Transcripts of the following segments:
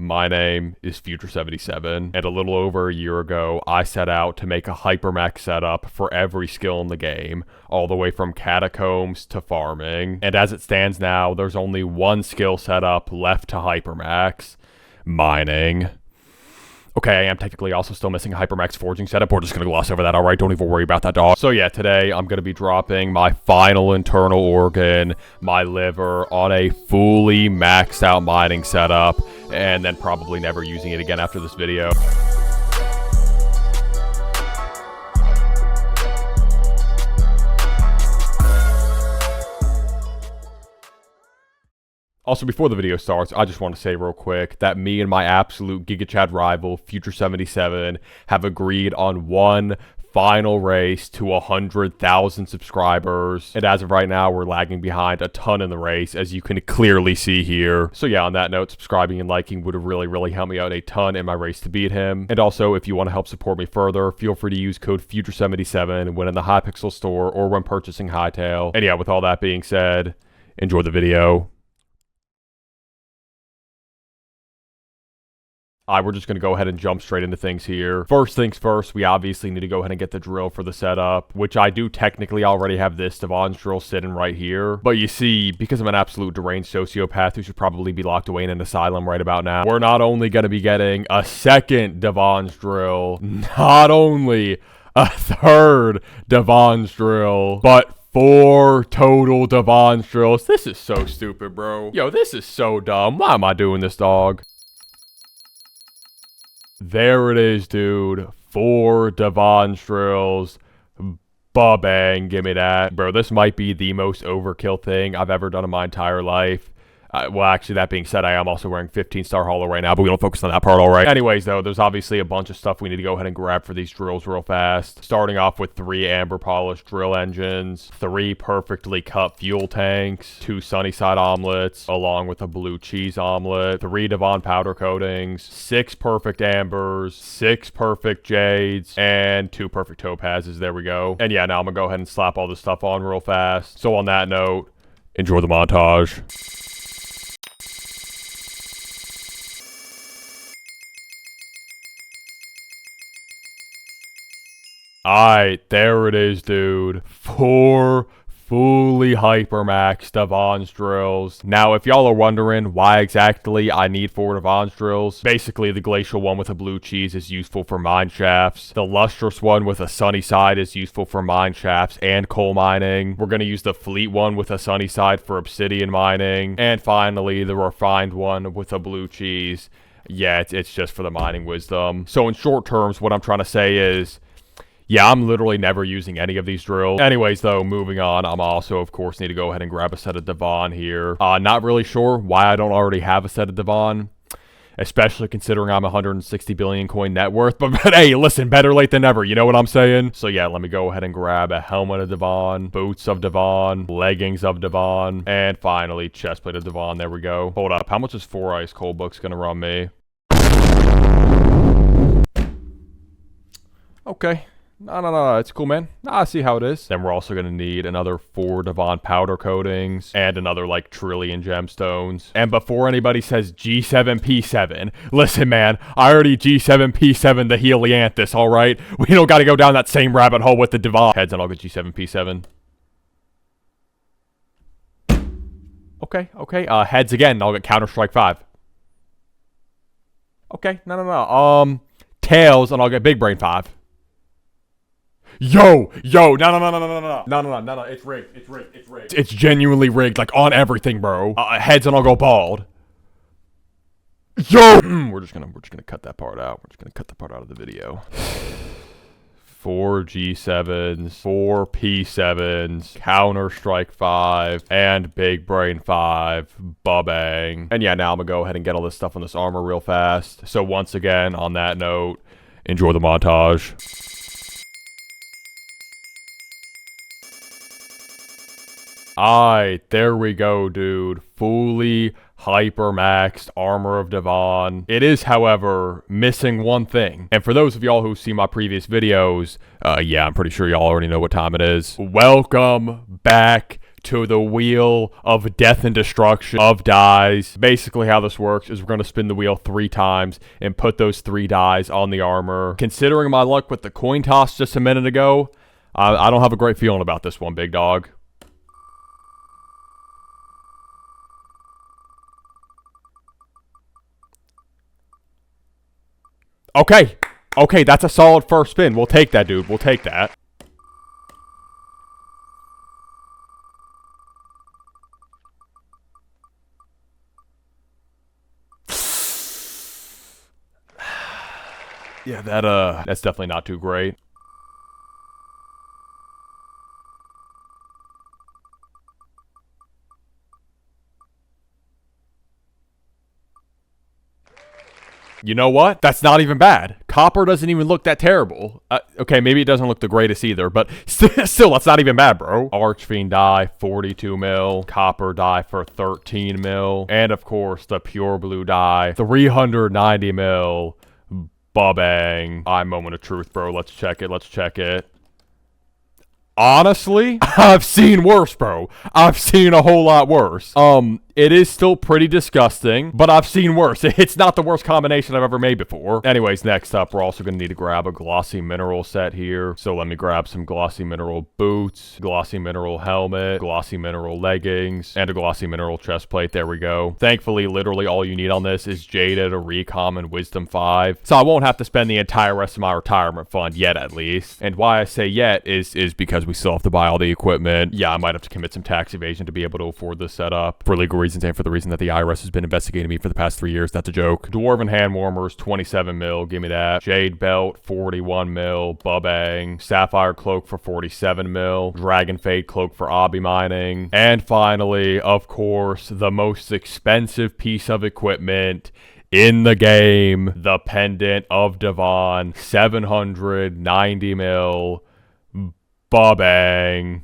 My name is Future77, and a little over a year ago, I set out to make a HYPERMAXed setup for every skill in the game, all the way from catacombs to farming. And as it stands now, there's only one skill setup left to HYPERMAX: mining. Okay, I am technically also still missing a HYPERMAXed forging setup. We're just going to gloss over that, alright? Don't even worry about that, dog. So yeah, today I'm going to be dropping my final internal organ, my liver, on a fully maxed out mining setup, and then probably never using it again after this video. Also, before the video starts, I just want to say real quick that me and my absolute GigaChad rival, Future77, have agreed on one final race to 100,000 subscribers. And as of right now, we're lagging behind a ton in the race, as you can clearly see here. So yeah, on that note, subscribing and liking would really help me out a ton in my race to beat him. And also, if you want to help support me further, feel free to use code Future77 when in the Hypixel store or when purchasing Hytail. And yeah, with all that being said, enjoy the video. We're just going to go ahead and jump straight into things here. First things first, we obviously need to go ahead and get the drill for the setup, which I do technically already have this Divan's drill sitting right here. But you see, because I'm an absolute deranged sociopath who should probably be locked away in an asylum right about now, we're not only going to be getting a second Divan's drill, not only a third Divan's drill, but 4 total Divan's drills. This is so stupid, bro. Yo, this is so dumb. Why am I doing this, dog? There it is, dude. 4 Divan's drills. Ba-bang, give me that. Bro, this might be the most overkill thing I've ever done in my entire life. Well, actually, that being said, I am also wearing 15-star holo right now, but we don't focus on that part, all right? Anyways, though, there's obviously a bunch of stuff we need to go ahead and grab for these drills real fast. Starting off with 3 amber polished drill engines, 3 perfectly cut fuel tanks, 2 Sunnyside omelets, along with a blue cheese omelet, 3 Divan powder coatings, 6 perfect ambers, 6 perfect jades, and 2 perfect topazes. There we go. And yeah, now I'm gonna go ahead and slap all this stuff on real fast. So on that note, enjoy the montage. Alright, there it is, dude. 4 fully hypermaxed Divan's drills. Now, if y'all are wondering why exactly I need 4 Divan's drills, basically the glacial one with a blue cheese is useful for mine shafts. The lustrous one with a sunny side is useful for mine shafts and coal mining. We're going to use the fleet one with a sunny side for obsidian mining. And finally, the refined one with a blue cheese. Yeah, it's just for the mining wisdom. So in short terms, what I'm trying to say is, yeah, I'm literally never using any of these drills. Anyways, though, moving on, I'm also, of course, need to go ahead and grab a set of Divan here. Not really sure why I don't already have a set of Divan, especially considering I'm 160 billion coin net worth. But hey, listen, better late than never, you know what I'm saying? So yeah, let me go ahead and grab a helmet of Divan, boots of Divan, leggings of Divan, and finally, chestplate of Divan. There we go. Hold up, how much is 4 ice cold books gonna run me? Okay. No, it's cool, man. I see how it is. Then we're also going to need another 4 Divan powder coatings and another, like, trillion gemstones. And before anybody says G7P7, listen, man, I already G7P7 the Helianthus, all right? We don't got to go down that same rabbit hole with the Divan. Heads and I'll get G7P7. Okay. Heads again, I'll get Counter-Strike 5. Okay, no. Tails and I'll get Big Brain 5. Yo, no, it's rigged. It's genuinely rigged, like, on everything, bro. Heads and I'll go bald. Yo! We're just gonna cut that part out. We're just gonna cut the part out of the video. 4 G7s, 4 P7s, Counter-Strike 5, and Big Brain 5. Ba-bang. And yeah, now I'm gonna go ahead and get all this stuff on this armor real fast. So once again, on that note, enjoy the montage. Alright, there we go, dude. Fully hypermaxed armor of Divan. It is, however, missing one thing. And for those of y'all who see my previous videos, yeah, I'm pretty sure y'all already know what time it is. Welcome back to the wheel of death and destruction of dies. Basically how this works is we're going to spin the wheel 3 times and put those 3 dies on the armor. Considering my luck with the coin toss just a minute ago, I don't have a great feeling about this one, big dog. Okay. Okay, that's a solid first spin. We'll take that, dude. We'll take that. Yeah, that's definitely not too great. You know what? That's not even bad. Copper doesn't even look that terrible. Okay, maybe it doesn't look the greatest either, but still, that's not even bad, bro. Archfiend die, 42 mil. Copper die for 13 mil. And of course, the pure blue die, 390 mil. Ba-bang. Moment of truth, bro. Let's check it. Let's check it. Honestly, I've seen worse, bro. I've seen a whole lot worse. It is still pretty disgusting, but I've seen worse. It's not the worst combination I've ever made before. Anyways, next up, we're also going to need to grab a glossy mineral set here. So let me grab some glossy mineral boots, glossy mineral helmet, glossy mineral leggings, and a glossy mineral chest plate. There we go. Thankfully, literally all you need on this is Jaded, a Recom, and Wisdom 5. So I won't have to spend the entire rest of my retirement fund yet, at least. And why I say yet is because we still have to buy all the equipment. Yeah, I might have to commit some tax evasion to be able to afford this setup for legal reasons and for the reason that the IRS has been investigating me for the past 3 years. That's a joke. Dwarven hand warmers, 27 mil. Give me that. Jade belt, 41 mil. Ba-bang. Sapphire cloak for 47 mil. Dragon Fade cloak for obby mining. And finally, of course, the most expensive piece of equipment in the game, the Pendant of Divan, 790 mil. Ba-bang.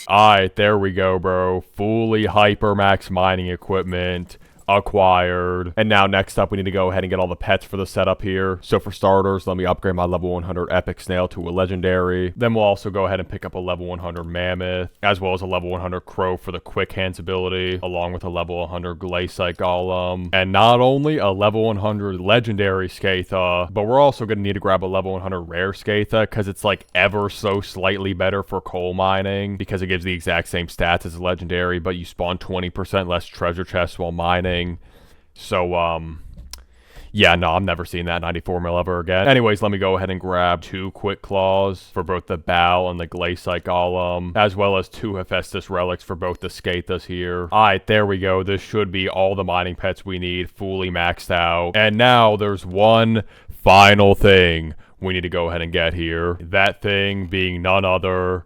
Alright, there we go, bro. Fully HYPERMAXED mining equipment acquired. And now next up, we need to go ahead and get all the pets for the setup here. So for starters, let me upgrade my level 100 epic snail to a legendary. Then we'll also go ahead and pick up a level 100 mammoth, as well as a level 100 crow for the quick hands ability, along with a level 100 glaciite golem. And not only a level 100 legendary Skatha, but we're also going to need to grab a level 100 rare Skatha, because it's like ever so slightly better for coal mining, because it gives the exact same stats as a legendary, but you spawn 20% less treasure chests while mining. So, yeah, no, I'm never seeing that 94 mil ever again. Anyways, let me go ahead and grab 2 quick claws for both the bow and the glaciite golem, as well as 2 Hephaestus relics for both the Skathas here. Alright, there we go. This should be all the mining pets we need, fully maxed out. And now there's one final thing we need to go ahead and get here. That thing being none other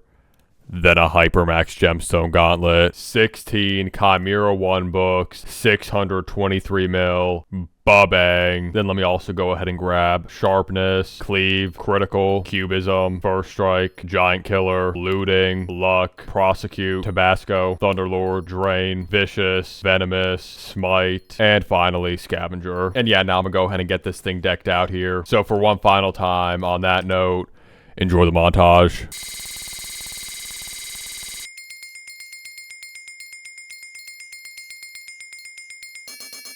than a HYPERMAXED gemstone gauntlet. 16 Chimera 1 books, 623 mil. Ba-bang. Then let me also go ahead and grab sharpness, cleave, critical, cubism, first strike, giant killer, looting, luck, prosecute, tabasco, thunderlord, drain, vicious, venomous, smite, and finally scavenger. And yeah, now I'm gonna go ahead and get this thing decked out here. So for one final time, on that note, enjoy the montage.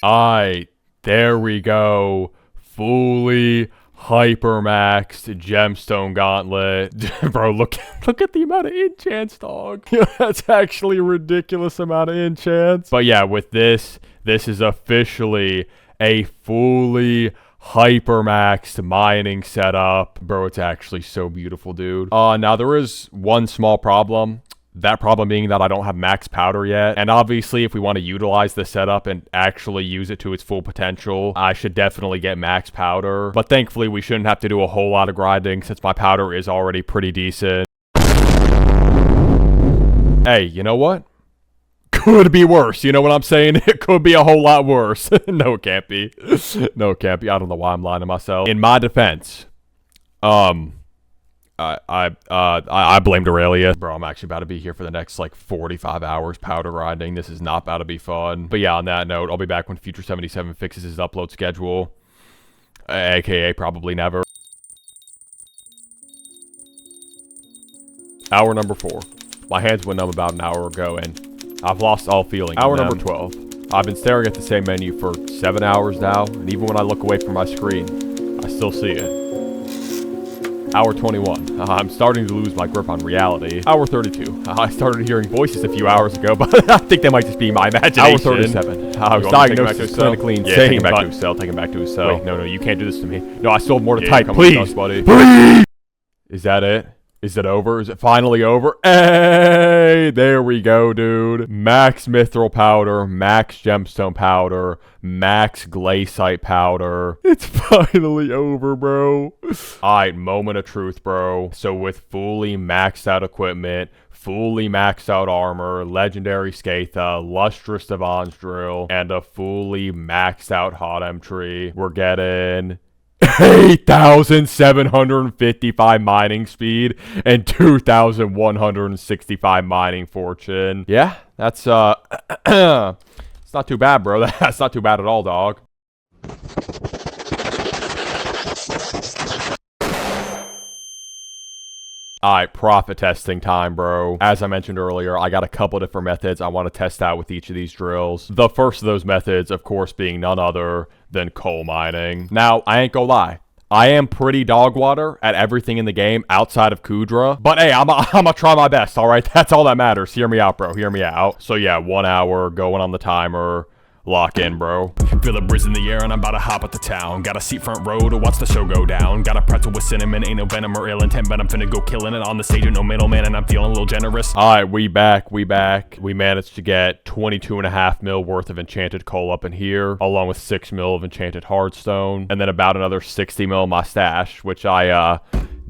Alright, there we go. Fully HYPERMAXED gemstone gauntlet. Bro, look at the amount of enchants, dog. That's actually a ridiculous amount of enchants. But yeah, with this is officially a fully HYPERMAXED mining setup. Bro, it's actually so beautiful, dude. Now there is one small problem. That problem being that I don't have max powder yet. And obviously, if we want to utilize the setup and actually use it to its full potential, I should definitely get max powder. But thankfully, we shouldn't have to do a whole lot of grinding since my powder is already pretty decent. Hey, you know what? Could be worse. You know what I'm saying? It could be a whole lot worse. No, it can't be. No, it can't be. I don't know why I'm lying to myself. In my defense, I blamed Aurelia. Bro, I'm actually about to be here for the next, like, 45 hours powder grinding. This is not about to be fun. But yeah, on that note, I'll be back when Future 77 fixes his upload schedule. AKA probably never. Hour number 4. My hands went numb about an hour ago, and I've lost all feeling. Hour number 12. I've been staring at the same menu for 7 hours now, and even when I look away from my screen, I still see it. Hour 21. I'm starting to lose my grip on reality. Hour 32. I started hearing voices a few hours ago, but I think they might just be my imagination. Hour 37. I was diagnosed as clinically insane. Yeah, take him back to his cell. Take him back to his cell. Wait, no, you can't do this to me. No, I still have more to type. Please, buddy. Please. Is that it? Is it over? Is it finally over? Hey, there we go, dude. Max mithril powder, max gemstone powder, max glaciite powder. It's finally over, bro. Alright, moment of truth, bro. So with fully maxed out equipment, fully maxed out armor, legendary Skatha, lustrous Divan's drill, and a fully maxed out hot M tree, we're getting 8,755 mining speed and 2,165 mining fortune. Yeah, that's it's not too bad, bro. That's not too bad at all, dog. Alright, profit testing time, bro. As I mentioned earlier, I got a couple different methods I want to test out with each of these drills. The first of those methods, of course, being none other than coal mining. Now, I ain't gonna lie. I am pretty dog water at everything in the game outside of Kudra. But hey, I'm gonna try my best, alright? That's all that matters. Hear me out, bro. Hear me out. So yeah, 1 hour, going on the timer. Lock in, bro. Feel a breeze in the air and I'm about to hop at the town. Got a seat front row to watch the show go down. Got a pretzel with cinnamon, ain't no venom or ill intent, but I'm finna go killing it on the stage with no middleman and I'm feeling a little generous. Alright, we back. We managed to get 22.5 mil worth of enchanted coal up in here, along with 6 mil of enchanted hardstone, and then about another 60 mil in my stash, which I,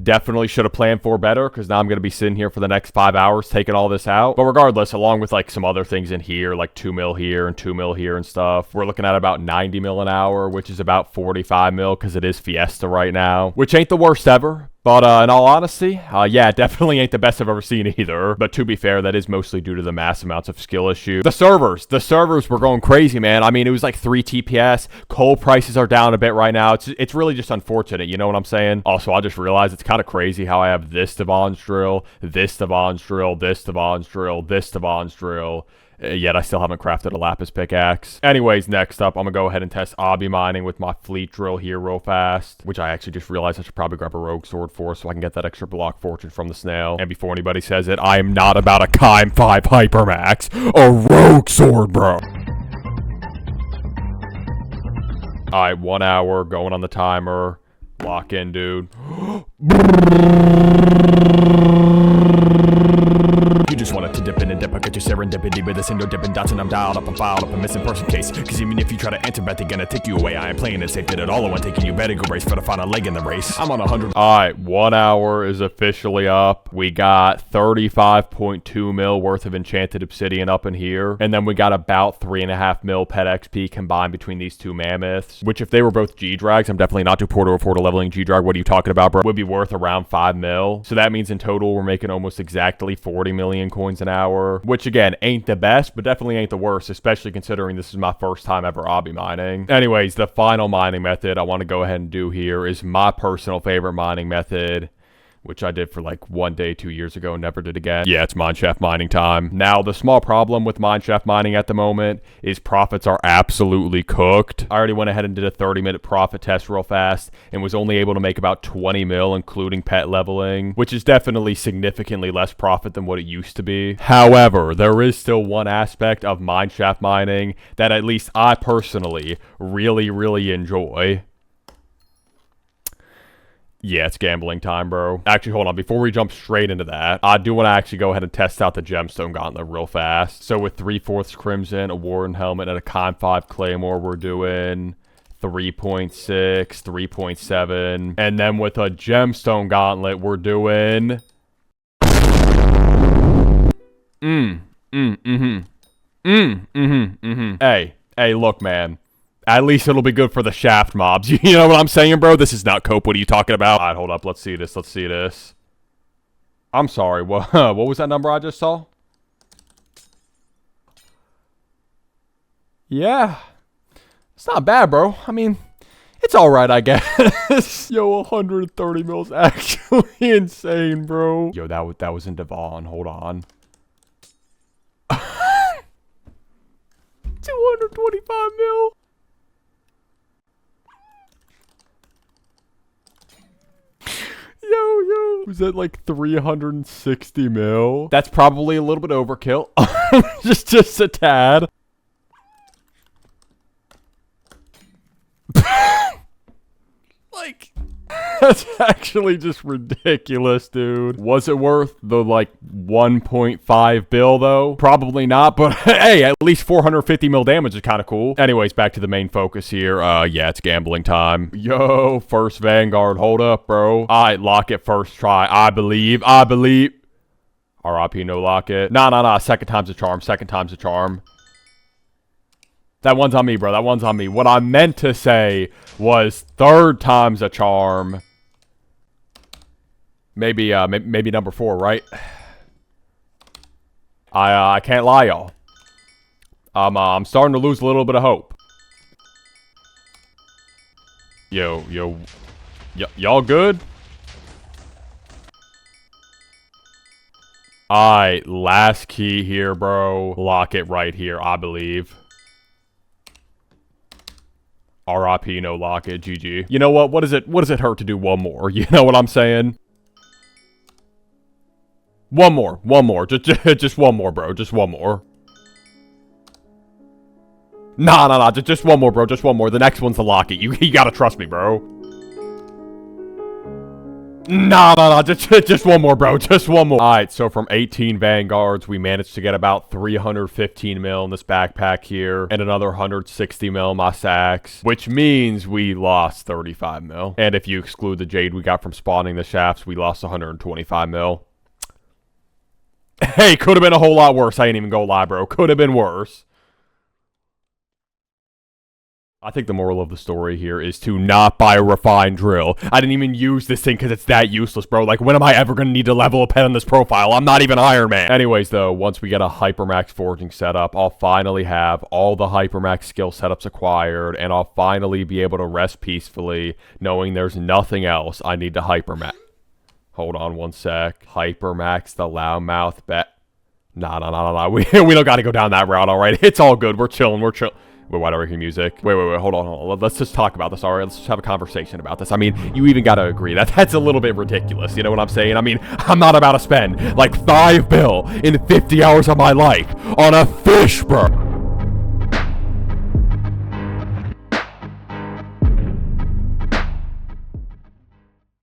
definitely should have planned for better, because now I'm going to be sitting here for the next 5 hours taking all this out. But regardless, along with like some other things in here, like 2 mil here and 2 mil here and stuff, we're looking at about 90 mil an hour, which is about 45 mil because it is Fiesta right now, which ain't the worst ever. But in all honesty, yeah, definitely ain't the best I've ever seen either. But to be fair, that is mostly due to the mass amounts of skill issue. The servers were going crazy, man. I mean, it was like 3 TPS. Coal prices are down a bit right now. It's really just unfortunate, you know what I'm saying? Also, I just realized it's kind of crazy how I have this Divan's drill, this Divan's drill, this Divan's drill, this Divan's drill. Yet I still haven't crafted a lapis pickaxe. Anyways, next up, I'm gonna go ahead and test obby mining with my fleet drill here real fast, which I actually just realized I should probably grab a rogue sword for so I can get that extra block fortune from the snail. And before anybody says it, I am not about a Kime 5 Hypermax, a rogue sword, bro. Alright, 1 hour, going on the timer. Lock in, dude. You just wanted to dip in and dip, I got your serendipity with a single dipping dots, and I'm dialed up and filed up a missing person case. Cause even if you try to answer back, they're gonna take you away. I ain't playing it safe, did it all I want, taking you better go race for the final leg in the race. I'm on 100. Alright, 1 hour is officially up. We got 35.2 mil worth of enchanted obsidian up in here. And then we got about 3.5 mil pet XP combined between these two mammoths. Which if they were both G-Drags, I'm definitely not too poor to afford a leveling G-Drag. What are you talking about, bro? Would be worth around 5 mil. So that means in total, we're making almost exactly 40 million coins an hour, which again ain't the best, but definitely ain't the worst, especially considering this is my first time ever obby mining. Anyways, the final mining method I want to go ahead and do here is my personal favorite mining method, which I did for like 1 day 2 years ago and never did again. Yeah, it's Mineshaft mining time. Now, the small problem with Mineshaft mining at the moment is profits are absolutely cooked. I already went ahead and did a 30-minute profit test real fast and was only able to make about 20 mil, including pet leveling, which is definitely significantly less profit than what it used to be. However, there is still one aspect of Mineshaft mining that at least I personally really enjoy. Yeah, it's gambling time, bro. Actually, hold on. Before we jump straight into that, I do want to actually go ahead and test out the gemstone gauntlet real fast. So with 3/4 crimson, a warden helmet, and a Kime 5 claymore, we're doing 3.6, 3.7. And then with a gemstone gauntlet, we're doing... Hey, look, man. At least it'll be good for the shaft mobs. You know what I'm saying, bro? This is not cope. What are you talking about? All right, hold up. Let's see this. Let's see this. I'm sorry. What was that number I just saw? Yeah. It's not bad, bro. I mean, it's all right, I guess. Yo, 130 mils actually insane, bro. Yo, that was in Divan. Hold on. 225 mil. Yo. Was that like 360 mil? That's probably a little bit overkill. just a tad. Like, that's actually just ridiculous, dude. Was it worth the, like, 1.5 bill, though? Probably not, but hey, at least 450 mil damage is kind of cool. Anyways, back to the main focus here. Yeah, it's gambling time. Yo, first Vanguard. Hold up, bro. All right, lock it first try. I believe. RIP, no lock it. Nah. Second time's a charm. That one's on me, bro. That one's on me. What I meant to say was third time's a charm. Maybe number 4, right? I can't lie, y'all. I'm starting to lose a little bit of hope. Y'all good? Alright, last key here, bro. Lock it right here, I believe. RIP, no lock it, GG. You know what? What does it hurt to do one more? You know what I'm saying? One more. Just one more, bro. Just one more. Nah. Just one more, bro. Just one more. The next one's the lock it. You gotta trust me, bro. Nah. Just one more, bro. Just one more. Alright, so from 18 Vanguards, we managed to get about 315 mil in this backpack here, and another 160 mil in my sacks, which means we lost 35 mil. And if you exclude the jade we got from spawning the shafts, we lost 125 mil. Hey, could have been a whole lot worse. I ain't even gonna lie, bro. Could have been worse. I think the moral of the story here is to not buy a refined drill. I didn't even use this thing because it's that useless, bro. Like, when am I ever going to need to level a pen on this profile? I'm not even Iron Man. Anyways, though, once we get a HYPERMAXed forging setup, I'll finally have all the HYPERMAXed skill setups acquired, and I'll finally be able to rest peacefully, knowing there's nothing else I need to HYPERMAX. Hold on one sec. HYPERMAX the loudmouth bet. Nah. We don't got to go down that route, all right? It's all good. We're chilling. Wait, why do I hear music? Wait, hold on. Let's just talk about this, all right? Let's just have a conversation about this. I mean, you even gotta agree that's a little bit ridiculous, you know what I'm saying? I mean, I'm not about to spend, like, 5 bill in 50 hours of my life on a fish, bro.